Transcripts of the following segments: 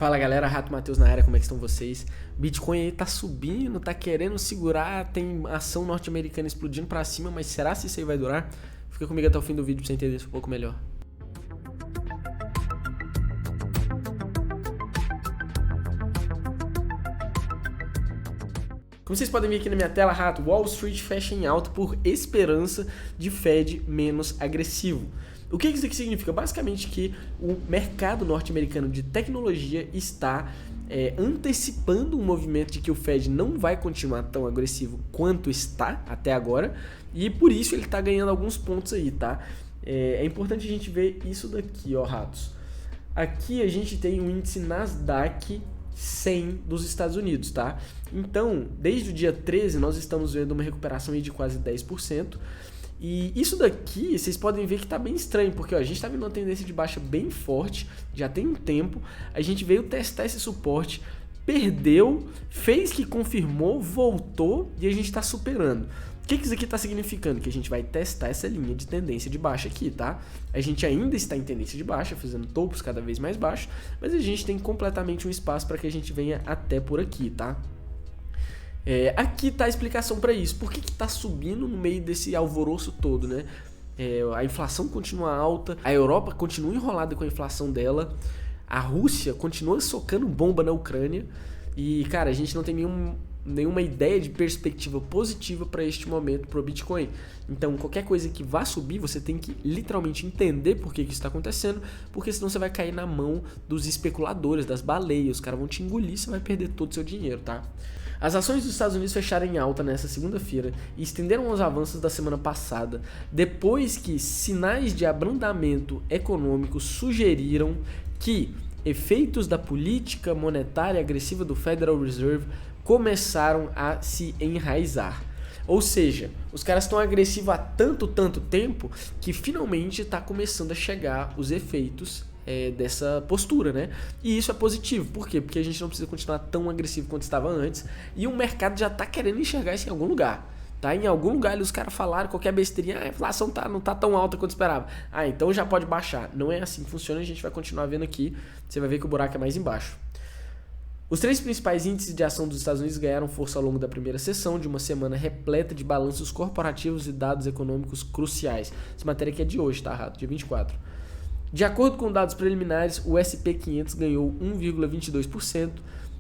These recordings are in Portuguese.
Fala galera, Rato Matheus na área, como é que estão vocês? Bitcoin aí tá subindo, tá querendo segurar, tem ação norte-americana explodindo pra cima, mas será que isso aí vai durar? Fica comigo até o fim do vídeo pra você entender isso um pouco melhor. Como vocês podem ver aqui na minha tela, Rato, Wall Street fecha em alta por esperança de Fed menos agressivo. O que isso aqui significa? Basicamente que o mercado norte-americano de tecnologia está antecipando um movimento de que o Fed não vai continuar tão agressivo quanto está até agora, e por isso ele está ganhando alguns pontos aí, tá? É importante a gente ver isso daqui, ó, Ratos. Aqui a gente tem o índice Nasdaq 100 dos Estados Unidos, tá? Então, desde o dia 13, nós estamos vendo uma recuperação aí de quase 10%. E isso daqui, vocês podem ver que tá bem estranho, porque ó, a gente tá vendo uma tendência de baixa bem forte, já tem um tempo, a gente veio testar esse suporte, perdeu, fez que confirmou, voltou e a gente tá superando. O que isso aqui tá significando? Que a gente vai testar essa linha de tendência de baixa aqui, tá? A gente ainda está em tendência de baixa, fazendo topos cada vez mais baixos, mas a gente tem completamente um espaço para que a gente venha até por aqui, tá? Aqui está a explicação para isso. Por que está subindo no meio desse alvoroço todo, né? A inflação continua alta, a Europa continua enrolada com a inflação dela, a Rússia continua socando bomba na Ucrânia e, cara, a gente não tem nenhuma ideia de perspectiva positiva para este momento para o Bitcoin. Então, qualquer coisa que vá subir, você tem que literalmente entender por que isso está acontecendo, porque senão você vai cair na mão dos especuladores, das baleias, os caras vão te engolir e você vai perder todo o seu dinheiro, tá? As ações dos Estados Unidos fecharam em alta nesta segunda-feira e estenderam os avanços da semana passada, depois que sinais de abrandamento econômico sugeriram que efeitos da política monetária agressiva do Federal Reserve começaram a se enraizar. Ou seja, os caras estão agressivos há tanto tempo que finalmente está começando a chegar os efeitos dessa postura, né? E isso é positivo. Por quê? Porque a gente não precisa continuar tão agressivo quanto estava antes e o mercado já está querendo enxergar isso em algum lugar. Tá? Em algum lugar ali os caras falaram qualquer besteirinha, a inflação não tá tão alta quanto esperava. Então já pode baixar. Não é assim que funciona, a gente vai continuar vendo aqui. Você vai ver que o buraco é mais embaixo. Os três principais índices de ação dos Estados Unidos ganharam força ao longo da primeira sessão de uma semana repleta de balanços corporativos e dados econômicos cruciais. Essa matéria aqui é de hoje, tá, Rato? Dia 24. De acordo com dados preliminares, o S&P 500 ganhou 1,22%,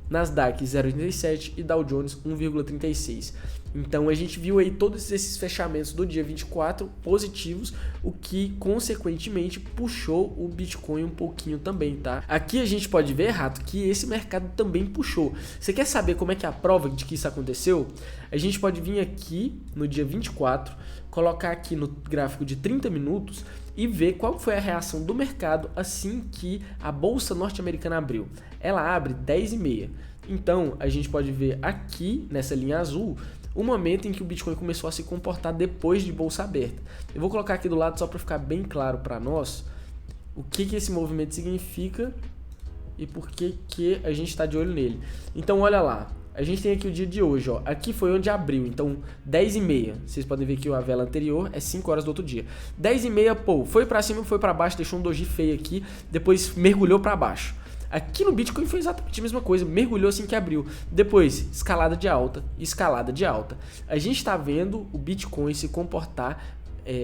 Nasdaq 0,87% e Dow Jones 1,36%. Então a gente viu aí todos esses fechamentos do dia 24 positivos, o que consequentemente puxou o Bitcoin um pouquinho também, tá? Aqui a gente pode ver, Rato, que esse mercado também puxou. Você quer saber como é que é a prova de que isso aconteceu? A gente pode vir aqui no dia 24, colocar aqui no gráfico de 30 minutos e ver qual foi a reação do mercado assim que a bolsa norte-americana abriu. Ela abre 10h30. Então, a gente pode ver aqui, nessa linha azul, o momento em que o Bitcoin começou a se comportar depois de bolsa aberta. Eu vou colocar aqui do lado só para ficar bem claro para nós o que esse movimento significa e por que a gente está de olho nele. Então, olha lá. A gente tem aqui o dia de hoje, ó. Aqui foi onde abriu, então 10h30. Vocês podem ver que a vela anterior é 5 horas do outro dia. 10h30, pô, foi pra cima, foi pra baixo, deixou um doji feio aqui, depois mergulhou pra baixo. Aqui no Bitcoin foi exatamente a mesma coisa, mergulhou assim que abriu. Depois, escalada de alta, escalada de alta. A gente tá vendo o Bitcoin se comportar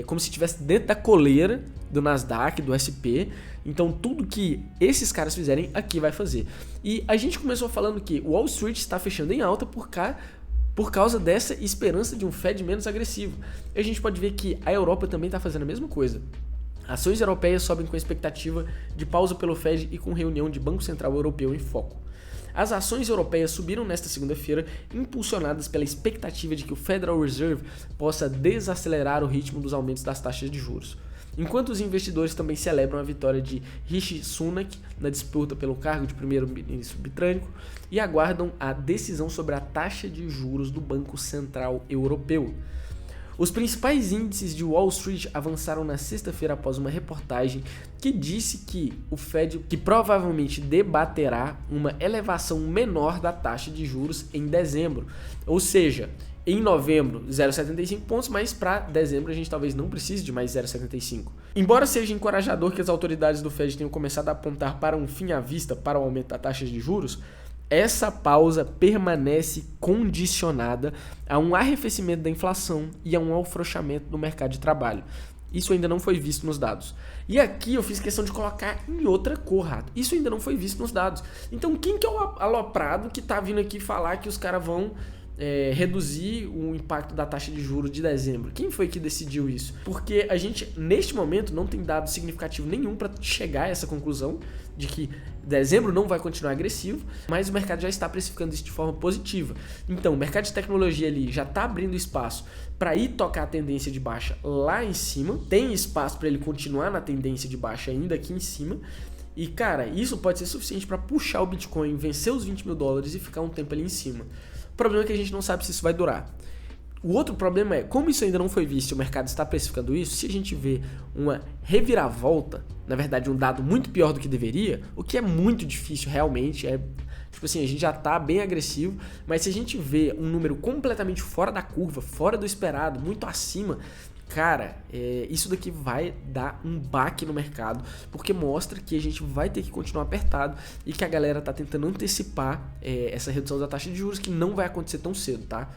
como se estivesse dentro da coleira do Nasdaq, do SP. Então tudo que esses caras fizerem aqui vai fazer. E a gente começou falando que o Wall Street está fechando em alta por causa dessa esperança de um Fed menos agressivo. E a gente pode ver que a Europa também está fazendo a mesma coisa. Ações europeias sobem com a expectativa de pausa pelo Fed e com reunião de Banco Central Europeu em foco. As ações europeias subiram nesta segunda-feira, impulsionadas pela expectativa de que o Federal Reserve possa desacelerar o ritmo dos aumentos das taxas de juros. Enquanto os investidores também celebram a vitória de Rishi Sunak na disputa pelo cargo de primeiro-ministro britânico e aguardam a decisão sobre a taxa de juros do Banco Central Europeu. Os principais índices de Wall Street avançaram na sexta-feira após uma reportagem que disse que o Fed provavelmente debaterá uma elevação menor da taxa de juros em dezembro. Ou seja, em novembro 0,75 pontos, mas para dezembro a gente talvez não precise de mais 0,75. Embora seja encorajador que as autoridades do Fed tenham começado a apontar para um fim à vista para o aumento da taxa de juros, essa pausa permanece condicionada a um arrefecimento da inflação e a um afrouxamento do mercado de trabalho. Isso ainda não foi visto nos dados. E aqui eu fiz questão de colocar em outra cor, Rato. Isso ainda não foi visto nos dados. Então quem que é o aloprado que tá vindo aqui falar que os caras vão reduzir o impacto da taxa de juros de dezembro? Quem foi que decidiu isso? Porque a gente, neste momento, não tem dado significativo nenhum para chegar a essa conclusão de que dezembro não vai continuar agressivo, mas o mercado já está precificando isso de forma positiva. Então, o mercado de tecnologia ali já está abrindo espaço para ir tocar a tendência de baixa lá em cima, tem espaço para ele continuar na tendência de baixa ainda aqui em cima, e cara, isso pode ser suficiente para puxar o Bitcoin, vencer os 20 mil dólares e ficar um tempo ali em cima. O problema é que a gente não sabe se isso vai durar. O outro problema é, como isso ainda não foi visto e o mercado está precificando isso, se a gente vê uma reviravolta, na verdade um dado muito pior do que deveria, o que é muito difícil realmente, tipo assim, a gente já está bem agressivo, mas se a gente vê um número completamente fora da curva, fora do esperado, muito acima, cara, isso daqui vai dar um baque no mercado, porque mostra que a gente vai ter que continuar apertado e que a galera tá tentando antecipar essa redução da taxa de juros, que não vai acontecer tão cedo, tá?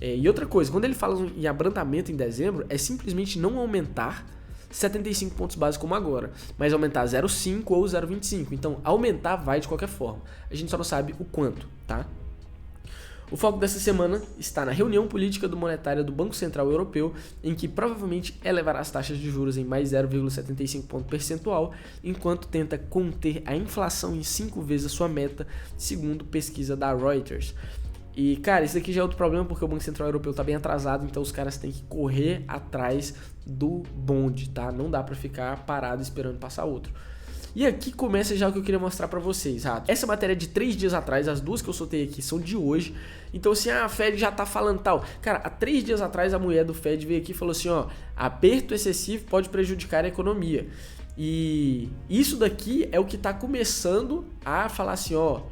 E outra coisa, quando ele fala em abrandamento em dezembro, é simplesmente não aumentar 75 pontos básicos como agora, mas aumentar 0,5 ou 0,25. Então, aumentar vai de qualquer forma. A gente só não sabe o quanto, tá? O foco dessa semana está na reunião política monetária do Banco Central Europeu, em que provavelmente elevará as taxas de juros em mais 0,75 ponto percentual, enquanto tenta conter a inflação em 5 vezes a sua meta, segundo pesquisa da Reuters. E, cara, isso aqui já é outro problema, porque o Banco Central Europeu tá bem atrasado, então os caras têm que correr atrás do bonde, tá? Não dá pra ficar parado esperando passar outro. E aqui começa já o que eu queria mostrar pra vocês, Rato. Essa matéria é de 3 dias atrás, as duas que eu soltei aqui são de hoje. Então assim, a Fed já tá falando tal. Cara, há 3 dias atrás a mulher do Fed veio aqui e falou assim, ó, aperto excessivo pode prejudicar a economia. E isso daqui é o que tá começando a falar assim, ó,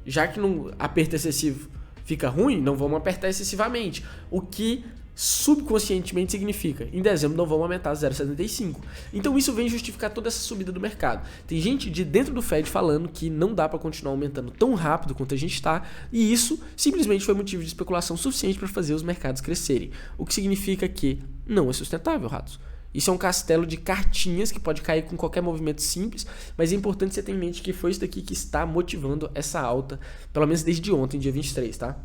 já que não aperto excessivo fica ruim, não vamos apertar excessivamente. O que subconscientemente significa, em dezembro não vamos aumentar 0,75. Então isso vem justificar toda essa subida do mercado. Tem gente de dentro do Fed falando que não dá para continuar aumentando tão rápido quanto a gente está, e isso simplesmente foi motivo de especulação suficiente para fazer os mercados crescerem. O que significa que não é sustentável, ratos. Isso é um castelo de cartinhas que pode cair com qualquer movimento simples, mas é importante você ter em mente que foi isso daqui que está motivando essa alta, pelo menos desde ontem, dia 23, tá?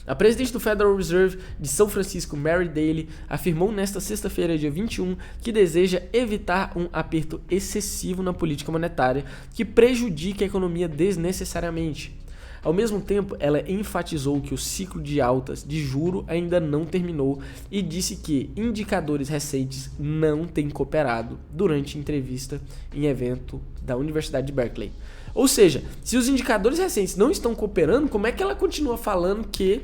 A presidente do Federal Reserve de São Francisco, Mary Daly, afirmou nesta sexta-feira, dia 21, que deseja evitar um aperto excessivo na política monetária que prejudique a economia desnecessariamente. Ao mesmo tempo, ela enfatizou que o ciclo de altas de juro ainda não terminou e disse que indicadores recentes não têm cooperado durante entrevista em evento da Universidade de Berkeley. Ou seja, se os indicadores recentes não estão cooperando, como é que ela continua falando que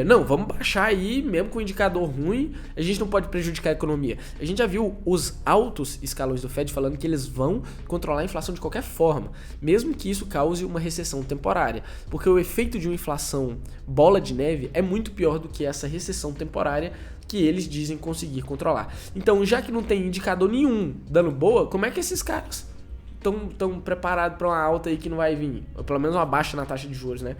não, vamos baixar aí, mesmo com o indicador ruim, a gente não pode prejudicar a economia? A gente já viu os altos escalões do Fed falando que eles vão controlar a inflação de qualquer forma, mesmo que isso cause uma recessão temporária, porque o efeito de uma inflação bola de neve é muito pior do que essa recessão temporária que eles dizem conseguir controlar. Então, já que não tem indicador nenhum dando boa, como é que esses caras estão preparados para uma alta aí que não vai vir? Ou pelo menos uma baixa na taxa de juros, né?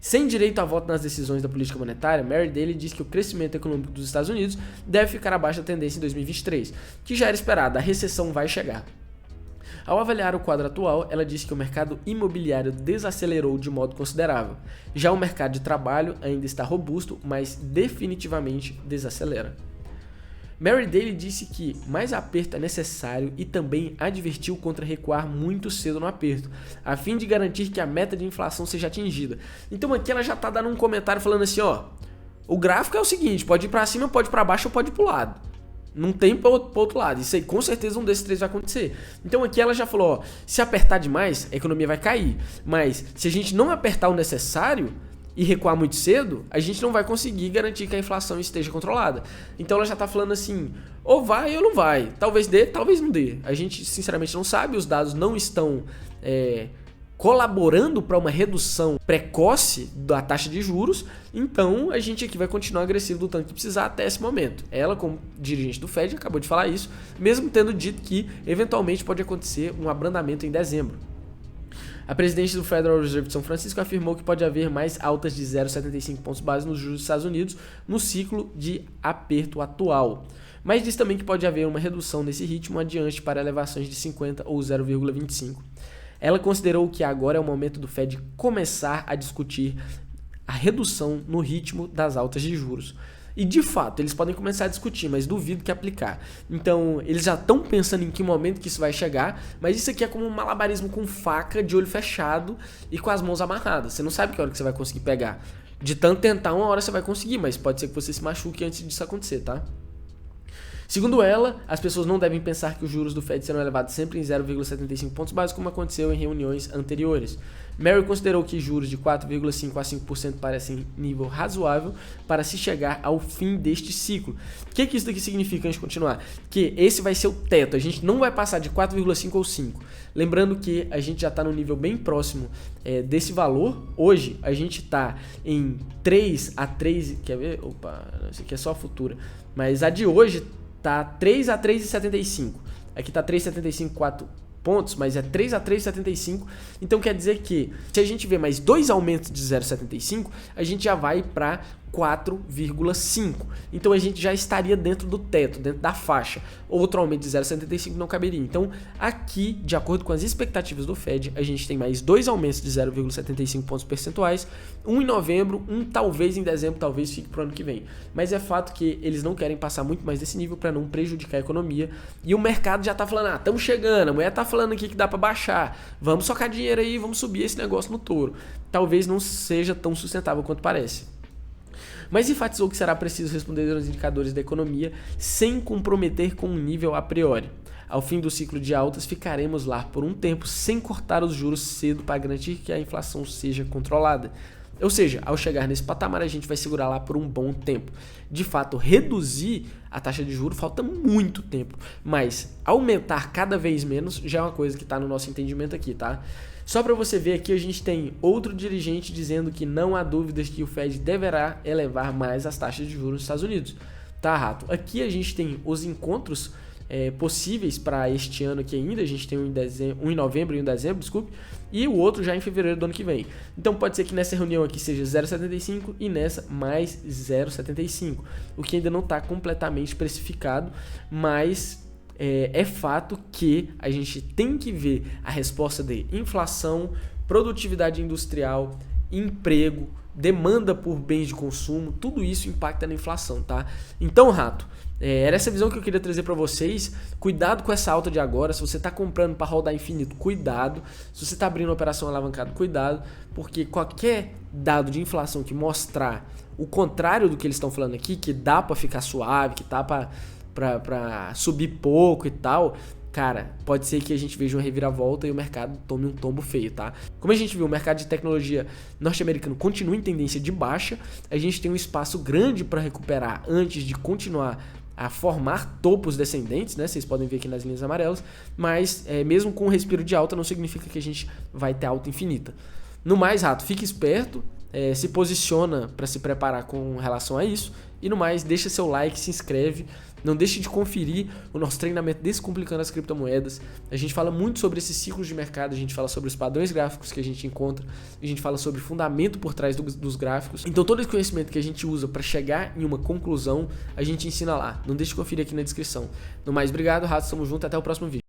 Sem direito a voto nas decisões da política monetária, Mary Daly diz que o crescimento econômico dos Estados Unidos deve ficar abaixo da tendência em 2023, que já era esperada, a recessão vai chegar. Ao avaliar o quadro atual, ela disse que o mercado imobiliário desacelerou de modo considerável. Já o mercado de trabalho ainda está robusto, mas definitivamente desacelera. Mary Daly disse que mais aperto é necessário e também advertiu contra recuar muito cedo no aperto, a fim de garantir que a meta de inflação seja atingida. Então aqui ela já está dando um comentário falando assim, ó, o gráfico é o seguinte, pode ir para cima, pode ir para baixo ou pode ir para o lado. Não tem para outro lado, isso aí com certeza um desses três vai acontecer. Então aqui ela já falou, ó, se apertar demais, a economia vai cair, mas se a gente não apertar o necessário e recuar muito cedo, a gente não vai conseguir garantir que a inflação esteja controlada. Então ela já está falando assim, ou vai ou não vai, talvez dê, talvez não dê. A gente sinceramente não sabe, os dados não estão colaborando para uma redução precoce da taxa de juros, então a gente aqui vai continuar agressivo do tanto que precisar até esse momento. Ela, como dirigente do Fed, acabou de falar isso, mesmo tendo dito que eventualmente pode acontecer um abrandamento em dezembro. A presidente do Federal Reserve de São Francisco afirmou que pode haver mais altas de 0,75 pontos base nos juros dos Estados Unidos no ciclo de aperto atual. Mas diz também que pode haver uma redução nesse ritmo adiante para elevações de 50 ou 0,25. Ela considerou que agora é o momento do Fed começar a discutir a redução no ritmo das altas de juros. E de fato, eles podem começar a discutir, mas duvido que aplicar. Então, eles já estão pensando em que momento que isso vai chegar, mas isso aqui é como um malabarismo com faca, de olho fechado e com as mãos amarradas. Você não sabe que hora que você vai conseguir pegar. De tanto tentar, uma hora você vai conseguir, mas pode ser que você se machuque antes disso acontecer, tá? Segundo ela, as pessoas não devem pensar que os juros do Fed serão elevados sempre em 0,75 pontos básicos, como aconteceu em reuniões anteriores. Mary considerou que juros de 4,5% a 5% parecem nível razoável para se chegar ao fim deste ciclo. O que isso daqui significa antes de continuar? Que esse vai ser o teto, a gente não vai passar de 4,5% ou 5%. Lembrando que a gente já está no nível bem próximo desse valor. Hoje a gente está em 3 a 3, quer ver? Opa, isso aqui é só a futura. Mas a de hoje tá 3 a 3,75. Aqui tá 3,75, 4 pontos, mas é 3 a 3,75. Então quer dizer que se a gente vê mais 2 aumentos de 0,75, a gente já vai para 4,5. Então a gente já estaria dentro do teto, dentro da faixa. Outro aumento de 0,75 não caberia. Então aqui, de acordo com as expectativas do Fed, a gente tem mais 2 aumentos de 0,75 pontos percentuais, um em novembro, um talvez em dezembro, talvez fique para o ano que vem. Mas é fato que eles não querem passar muito mais desse nível para não prejudicar a economia. E o mercado já está falando, estamos chegando, a mulher está falando aqui que dá para baixar, vamos socar dinheiro aí, vamos subir esse negócio no touro. Talvez não seja tão sustentável quanto parece. Mas enfatizou que será preciso responder aos indicadores da economia sem comprometer com um nível a priori. Ao fim do ciclo de altas, ficaremos lá por um tempo sem cortar os juros cedo para garantir que a inflação seja controlada. Ou seja, ao chegar nesse patamar, a gente vai segurar lá por um bom tempo. De fato, reduzir a taxa de juros falta muito tempo, mas aumentar cada vez menos já é uma coisa que está no nosso entendimento aqui, tá? Só para você ver aqui, a gente tem outro dirigente dizendo que não há dúvidas que o Fed deverá elevar mais as taxas de juros nos Estados Unidos. Tá, Rato? Aqui a gente tem os encontros possíveis para este ano aqui ainda. A gente tem um em novembro e um em dezembro, desculpe, e o outro já em fevereiro do ano que vem. Então pode ser que nessa reunião aqui seja 0,75 e nessa mais 0,75, o que ainda não está completamente especificado, mas é fato que a gente tem que ver a resposta de inflação, produtividade industrial, emprego, demanda por bens de consumo, tudo isso impacta na inflação, tá? Então, Rato, era essa visão que eu queria trazer para vocês. Cuidado com essa alta de agora. Se você está comprando para rodar infinito, cuidado. Se você está abrindo uma operação alavancada, cuidado, porque qualquer dado de inflação que mostrar o contrário do que eles estão falando aqui, que dá para ficar suave, que dá para subir pouco e tal, cara, pode ser que a gente veja uma reviravolta e o mercado tome um tombo feio, tá? Como a gente viu, o mercado de tecnologia norte-americano continua em tendência de baixa, a gente tem um espaço grande para recuperar antes de continuar a formar topos descendentes, né? Vocês podem ver aqui nas linhas amarelas, mas mesmo com um respiro de alta não significa que a gente vai ter alta infinita. No mais, Rato, fique esperto, se posiciona para se preparar com relação a isso, e no mais, deixa seu like, se inscreve. Não deixe de conferir o nosso treinamento Descomplicando as Criptomoedas. A gente fala muito sobre esses ciclos de mercado, a gente fala sobre os padrões gráficos que a gente encontra, a gente fala sobre o fundamento por trás dos gráficos. Então todo esse conhecimento que a gente usa para chegar em uma conclusão, a gente ensina lá. Não deixe de conferir aqui na descrição. No mais, obrigado, Rato, tamo junto, até o próximo vídeo.